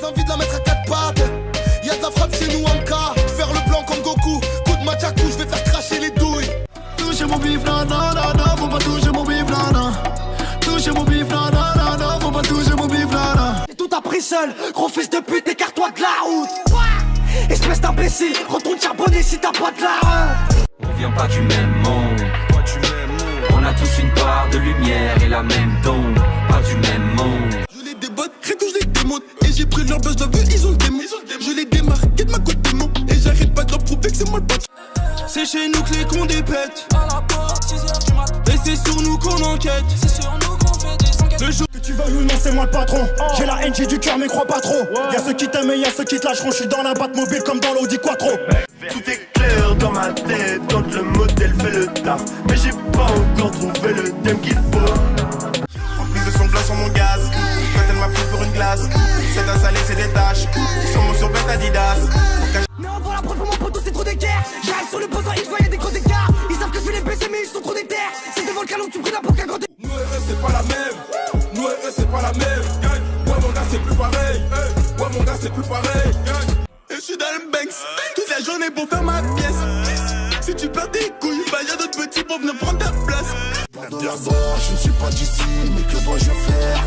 envie de la mettre à 4 pattes. Y'a de la frappe chez nous en cas. Faire le blanc comme Goku. Coup de machakou, je vais faire cracher les douilles. Touchez mon bif, nanana, faut pas toucher mon bif, nanana. Touchez mon bif, nanana, faut pas toucher mon bif, nanana. J'ai tout appris seul, gros fils de pute, écarte-toi de la route. Espèce d'imbécile, retourne charbonner si t'as pas de la honte. On vient pas du même monde. On a tous une part de lumière et la même tombe. Pas du même monde. Je les débotte, rien que je les démonte. Et j'ai pris leur buzz, vu, ils ont le démon. Je les démarque de ma côte démon. Et j'arrête pas de leur prouver que c'est moi le pote. C'est chez nous que les cons dépètent. À la porte, 6h du mat. Et c'est sur nous qu'on enquête. C'est sur nous qu'on fait des enquêtes. Le jour que tu veuilles ou non, c'est moi le patron. J'ai la haine, j'ai du cœur, mais crois pas trop. Y'a ceux qui t'aiment et y'a ceux qui te lâcheront. J'suis dans la Batmobile comme dans l'Audi Quattro. Tout est clair dans ma tête quand le modèle fait le taf. Mais j'ai pas encore trouvé le thème qu'il faut. En plus de son blanc sur mon gaz. Quand elle m'a pris pour une glace. C'est un salé, c'est des taches. Sur mon survêt Adidas. Mais on voit la preuve pour mon poteau, c'est trop d'équerre. J'arrive sur le besoin, ils voient y'a des gros écarts. Ils savent que je vais les baisser, mais ils sont trop déter. C'est devant le canon que tu pries là pour qu'un grand. Nous et eux, c'est pas la même. Nous et eux, c'est pas la même. Ouais, mon gars, c'est plus pareil. Ouais, mon gars, c'est plus pareil. Et je suis dans le Banks toute la journée pour faire ma pièce. Si tu perds tes couilles, bah y'a d'autres petits pour venir prendre ta place. je ne suis pas d'ici, mais que dois-je faire?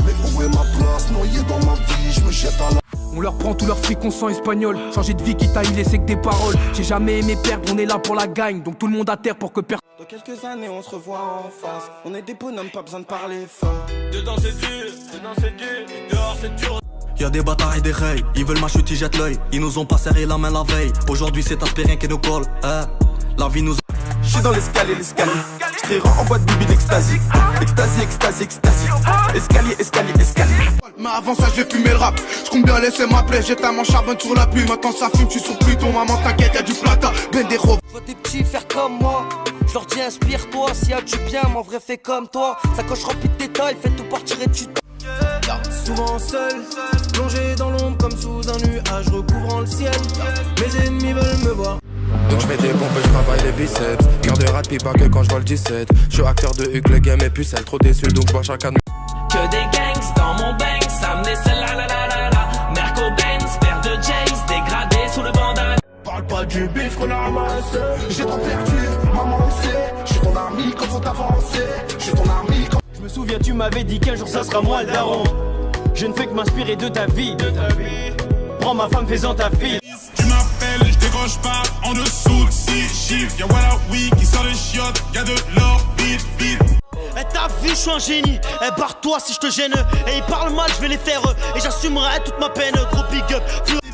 Mais où est ma place? Noyé dans ma vie, je me jette à la... On leur prend tout leur fric, on sent espagnol. Changer de vie qui taille, laisser que des paroles. J'ai jamais aimé perdre, on est là pour la gagne. Donc tout le monde à terre pour que personne. Dans quelques années on se revoit en face. On est des bonhommes, pas besoin de parler fort. Dedans c'est dur, et dehors c'est dur. Y'a des bâtards et des reilles, ils veulent ma chute, ils jettent l'œil. Ils nous ont pas serré la main la veille. Aujourd'hui c'est aspirine qui nous colle, la vie nous... J'suis dans l'escalier, j't'irai en boîte de bibine extasique. Extasie. Escalier. Mais avant ça je vais fumer le rap. J'compte bien laisser m'appeler. J'ai tellement charbonne sur la pluie. Maintenant ça fume, tu sur Pluton. Maman t'inquiète, y'a du plata. Bendero. Je vois tes petits faire comme moi. Je leur dis inspire-toi, s'il y a du bien, mon vrai fait comme toi. Ça coche remplie de détails, fait tout pour tirer du temps. Souvent seul, plongé dans l'ombre comme sous un nuage recouvrant le ciel. Mes ennemis veulent me voir. Donc je fais des pompes et je travaille les biceps. Cœur de rat, pas que quand je vois le 17. Je suis acteur de Huck, le game est pucelle. Trop déçu donc je vois chacun de... Que des gangs dans mon bank, ça me décèle la. Merco Benz, paire de Jays, dégradé sous le bandana. Parle pas du bif qu'on a ramassé. J'ai trop perdu, maman sait. Je suis ton ami quand faut t'avancer. Je suis ton ami quand... Je me souviens tu m'avais dit qu'un jour ça sera moi le daron. Je ne fais que m'inspirer de ta vie. Prends ma femme faisant ta fille. Tu m'appelles, je décroche pas en dessous de 6 chiffres. Y'a Walla Oui qui sort de chiottes. Y'a de l'or, vite. Eh t'as vu, je suis un génie. Eh barre-toi si je te gêne. Et ils parlent mal, je vais les faire. Et j'assumerai toute ma peine. Gros big up.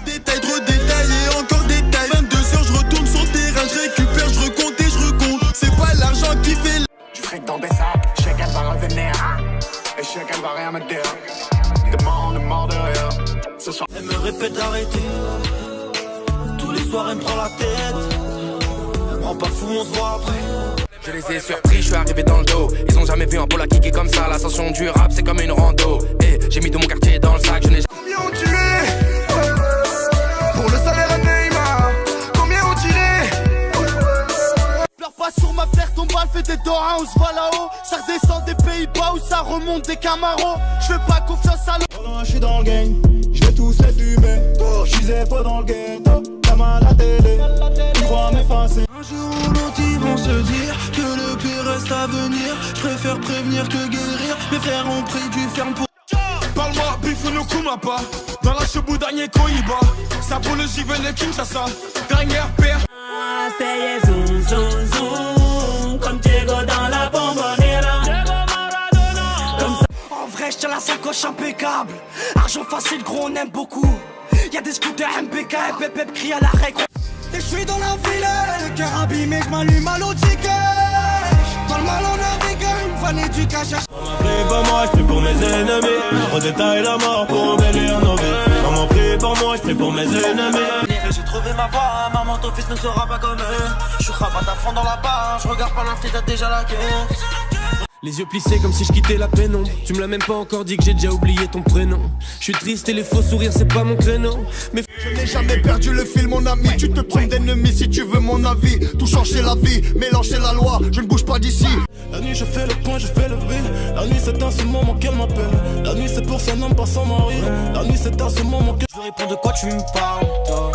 Détails, trop détaillés, encore détails. 22h, je retourne sur le terrain, je récupère, je recompte et je recompte. C'est pas l'argent qui fait Du fric dans des sacs, je sais qu'elle va revenir. Et je sais qu'elle va rien me dire. Demande mort de rire. Ce soir, Elle me répète d'arrêter. Tous les soirs elle me prend la tête. Prends pas fou, on se voit après. Je les ai surpris, je suis arrivé dans le dos. Ils ont jamais vu un pôle à kicker comme ça. L'ascension du rap c'est comme une rando. Et j'ai mis tout mon quartier dans le sac. Je n'ai combien ont tué pour le salaire à Neymar? Combien ont tiré? Pleure pas sur ma fleur, ton balle fait des Dora, on se va là-haut. Ça redescend des Pays-Bas ou ça remonte des Camaros. Je fais pas confiance à l'eau. Pendant je suis dans le game, je vais tous les fumer. Je suis pas dans le ghetto, comme à la télé. Ils croient m'effacer. Un jour ou l'autre ils vont se dire que le pire reste à venir. Je préfère prévenir que guérir. Mes frères ont pris du ferme pour... Parle-moi, biffe no kuma pas. Dans la chebou dernier Koiba. Ça pour le Jiven et Kinshasa. Dernière paire. C'est zoom, comme Diego dans la bombonera. Comme ça. En vrai, je tiens la sacoche impeccable. Argent facile, gros, on aime beaucoup. Y'a des scooters MPK et Pep crie à la règle. Et je suis dans la ville, le cœur abîmé, je m'allume à l'autre ticket. Dans le mal on navigue, une vanille du cash. On m'a pris pour moi, je prie pour mes ennemis. Je redétaille la mort pour embellir nos vies. On m'a pris pour moi, je prie pour mes ennemis. J'ai trouvé ma voie, maman ton fils ne sera pas comme eux. Je suis rabat à fond dans la barre, je regarde pas l'infini, t'as déjà la guerre. Les yeux plissés comme si je quittais la pénombre. Tu me l'as même pas encore dit que j'ai déjà oublié ton prénom. Je suis triste et les faux sourires c'est pas mon créneau. Mais je n'ai jamais perdu le fil mon ami. Tu te trompes d'ennemi si tu veux mon avis. Tout changer la vie, mélanger la loi. Je ne bouge pas d'ici. La nuit je fais le point, je fais le vide. La nuit c'est à ce moment qu'elle m'appelle. La nuit c'est pour son homme, pas son mari. La nuit c'est à ce moment que je réponds de quoi tu me parles toi.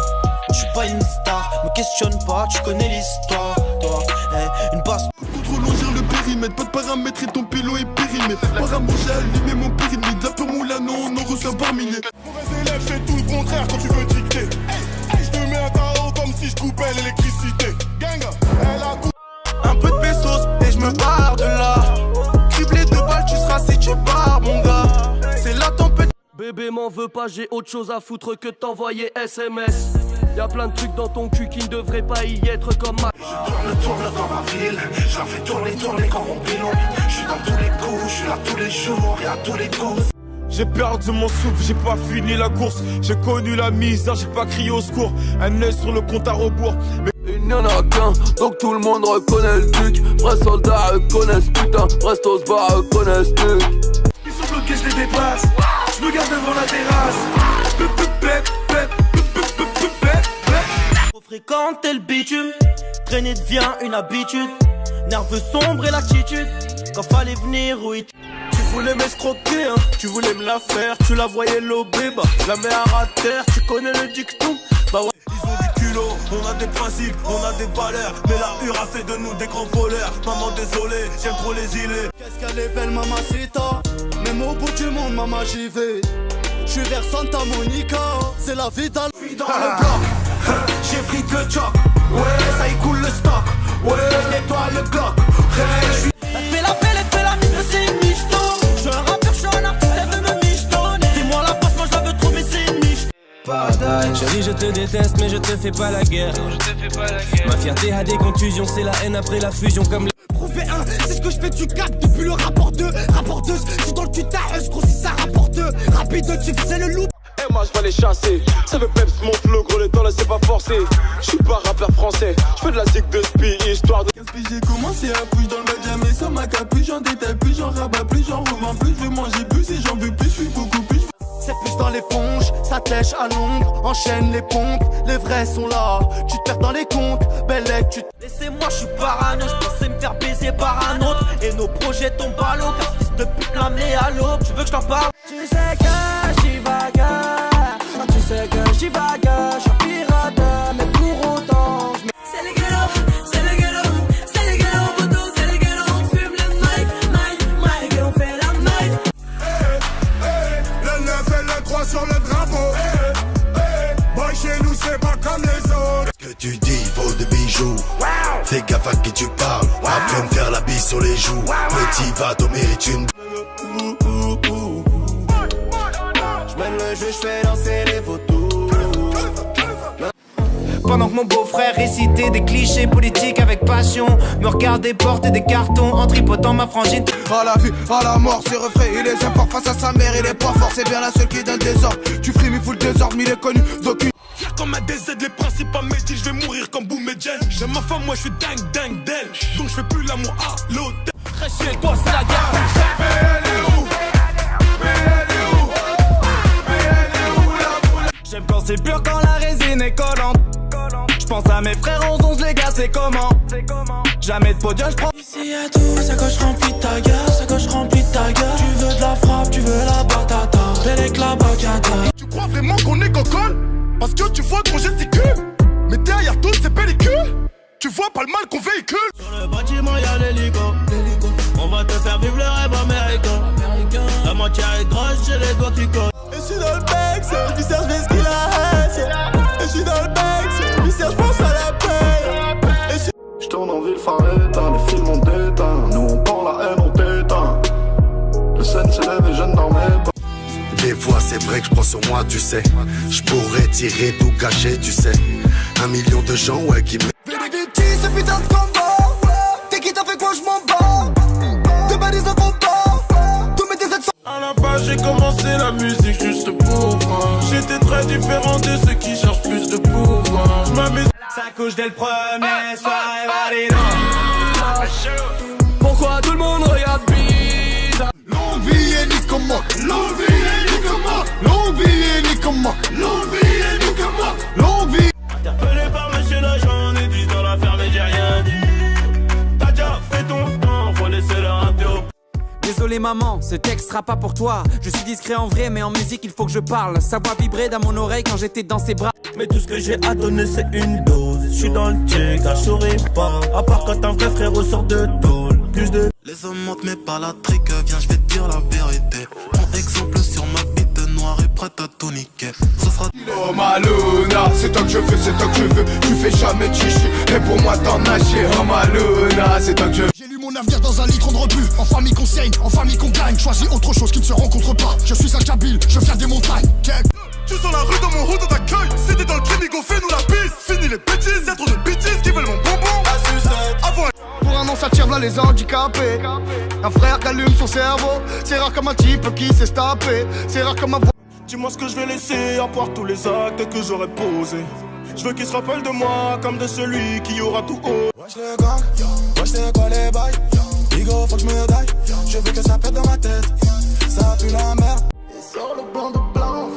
Je suis pas une star, me questionne pas, tu connais l'histoire toi. Hey, une passe. Trop longer le périmètre, pas de paramétrer ton pilo est périmé. Apparemment j'ai allumé mon pyramide. La peur moulano, on en reçoit par milliers. Mauvais élève, fais tout le contraire quand tu veux dicter. Je te mets un tarot comme si je coupais l'électricité. Gang, elle a coupé un peu de pesos et je me barre de là. Criblé de balles, tu seras si tu pars mon gars. C'est la tempête. Bébé m'en veux pas, j'ai autre chose à foutre que t'envoyer SMS. Y'a plein de trucs dans ton cul qui ne devraient pas y être comme ma. Je tourne dans ma ville, je la fais tourner comme mon pilon. Je suis dans tous les coups, je suis là tous les jours et à tous les coups. J'ai perdu mon souffle, j'ai pas fini la course. J'ai connu la misère, j'ai pas crié au secours. Un œil sur le compte à rebours. Mais il n'y en a qu'un, donc tout le monde reconnaît le truc. Vrais soldats reconnaissent putain, restos bas reconnaissent truc. Ils sont bloqués, je les dépasse. Je me garde devant la terrasse. Trop fréquenter le bitume, traîner devient une habitude. Nerveux sombre et l'attitude, quand fallait venir oui. Tu voulais m'escroquer, hein, tu voulais me la faire. Tu la voyais lober, bah je la mets à ras de terre. Tu connais le dicton, bah ouais. Ils ont du culot, on a des principes, on a des valeurs. Mais la hure a fait de nous des grands voleurs. Maman désolé, j'aime trop les îlets. Qu'est-ce qu'elle est belle mamacita. Même au bout du monde maman j'y vais. Je suis vers Santa Monica, c'est la vie dans le bloc. J'ai pris le choc, ouais ça y coule le stock. Ouais je nettoie le Glock. Elle fait la belle, elle fait la mise, mais c'est une michto. Je suis un rappeur, je suis un artiste, elle veut me michetonner. Dis-moi la passe, moi je la veux trop, mais c'est une miche. Chérie je te déteste mais je te fais pas la guerre. Ma fierté a des contusions, c'est la haine après la fusion comme les... Prouver 1, c'est ce que je fais du 4 depuis le rapport 2. Rapporteuse, je suis dans le cul je gros si ça rapporte. Rapide, tu faisais le loup. Et moi je vais les chasser. Ça veut peps mon flow, gros les temps là c'est pas forcé. Je suis pas rappeur français, je fais de la zig de spi, histoire de... Puis j'ai commencé à push dans le bas jamais sans ma capuche. J'en détaille plus, j'en rabats plus, j'en revends plus. Je veux manger plus et j'en veux plus, je suis beaucoup plus. C'est plus dans l'éponge, ça tèche à l'ombre. Enchaîne les pompes, les vrais sont là. Tu te perds dans les comptes, belle tu... Laissez-moi, je suis parano, je pensais me faire baiser par un autre. Et nos projets tombent à l'eau, car fils de pute l'amener à l'eau. Tu veux que je t'en parle? Tu sais que j'y vague, tu sais que j'y vague. Je suis pirate, mais pour autant c'est les ghettos, c'est les ghettos, c'est les ghettos, poteau, c'est les ghettos. On fume le mic, et on fait la mic. Le 9 et le 3 sur le drapeau. Boy chez nous c'est pas comme les autres. Ce que tu dis vaut des bijoux. Fais gaffe à qui tu parles. Après me faire la bise sur les joues. Petit va t'en mérite une. J'mène le jeu, j'fais danser les photos. Pendant que mon beau-frère récitait des clichés politiques avec passion, me regardait porter des cartons en tripotant ma frangine. À la vie, à la mort, c'est refrain, il est fort face à sa mère, il est pas fort, c'est bien la seule qui donne des ordres. Tu frimes, il fout le désordre, mais il est connu d'aucune. Fier comme un DZ, les principes à Medji, je vais mourir comme Boum et Jen. J'aime ma femme, moi je suis dingue d'elle, donc je fais plus l'amour à l'hôtel. Reste chez toi, c'est la guerre. J'aime quand c'est pur, quand la résine est collante. J'pense à mes frères 11-11, les gars, c'est comment? Jamais de podium, j'prends. Ici y'a tout, sacoche remplie de ta gueule, sacoche remplie de ta gueule. Tu veux de la frappe, tu veux la batata, avec la bacata. Tu crois vraiment qu'on est cocole? Parce que tu vois qu'on gesticule. Mais derrière toutes ces pellicules, tu vois pas le mal qu'on véhicule. Sur le bâtiment y'a l'hélico. On va te faire vivre le rêve américain. La moitié est grosse, j'ai les doigts qui collent. Et je suis dans le bec, c'est le visage, mais ce qu'il a. Et je suis dans le bec, c'est le visage, je pense à la paix. Je tourne en ville, phare éteint, les films ont déteint. Nous on prend la haine, on t'éteint. Le scène s'élève et je ne dormais pas. Des fois c'est vrai que je prends sur moi, tu sais. Je pourrais tirer, tout cacher, tu sais. 1 million de gens, ouais, qui me... ce putain de combat. T'es qui t'as fait quoi, je m'en bats. Te balises un combat. Tous mes déserts sont... À la base j'ai commencé la musique juste pour moi. J'étais très différent de ceux qui cherchent plus de pouvoir. Je m'amuse. Ça couche dès le premier soir et validant. Pourquoi tout le monde regarde bien? longue vie et nique moi, longue vie et nique moi, longue vie et nique moi, longue vie. Interpellé par monsieur l'agent, on est 10 dans la ferme et j'ai rien dit. T'as déjà fait ton temps, faut laisser le rater au... Désolé maman, ce texte sera pas pour toi. Je suis discret en vrai, mais en musique il faut que je parle. Sa voix vibrait dans mon oreille quand j'étais dans ses bras. Mais tout ce que j'ai à donner c'est une dose. J'suis dans le check, je saurais pas. À part quand un vrai frère ressort de tôle. Plus de... Les hommes mentent mais pas la trique. Viens je vais te dire la vérité. Prends exemple sur ma bite noire et prête à tout niquer. Ce sera... Oh Maluna, c'est toi que je veux, c'est toi que je veux. Tu fais jamais chichi, et pour moi t'en as chier. Oh Maluna, c'est toi que je veux. J'ai lu mon avenir dans un livre de rebut. En famille qu'on saigne, en famille qu'on gagne. Choisis autre chose qui ne se rencontre pas. Je suis un Kabyle, je viens des montagnes. Tu sens la rue dans mon hood, on t'accueille. Si t'es dans le crime, go fais-nous la piste. Fini les bêtises, y'a trop de bêtises qui veulent mon bonbon. Pour un an ça tire là les handicapés. Un frère qui allume son cerveau. C'est rare comme un type qui s'est tapé. C'est rare comme un... Dis-moi ce que je vais laisser à part tous les actes que j'aurais posés. Je veux qu'il se rappelle de moi comme de celui qui aura tout haut. Wesh les gang, wesh c'est quoi les bails. Bigo faut que je me daille. Je veux que ça pète dans ma tête. Ça pue la merde. Et sur le blanc de blanc.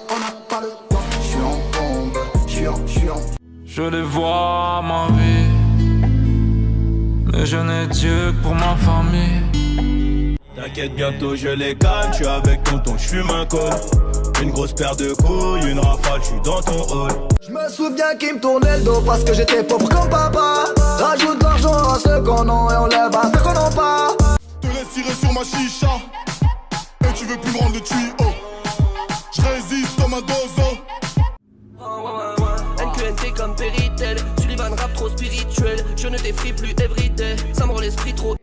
On n'a pas le temps. Je suis en bombe, je suis en... Je les vois ma vie, mais je n'ai Dieu que pour ma famille. T'inquiète bientôt je les calme. Je suis avec tonton, je fume un col. Une grosse paire de couilles, une rafale, je suis dans ton hall. Je me souviens qu'il me tournait le dos parce que j'étais pauvre comme papa. Rajoute de l'argent à ceux qu'on a et on lève à ceux qu'on n'a pas. Te laisse tirer sur ma chicha et tu veux plus me rendre le tuyau. Je résiste comme un dozo. NQNT comme Peritel, Sullivan rap trop spirituel. Je ne t'effrie plus everyday, ça me rend l'esprit trop.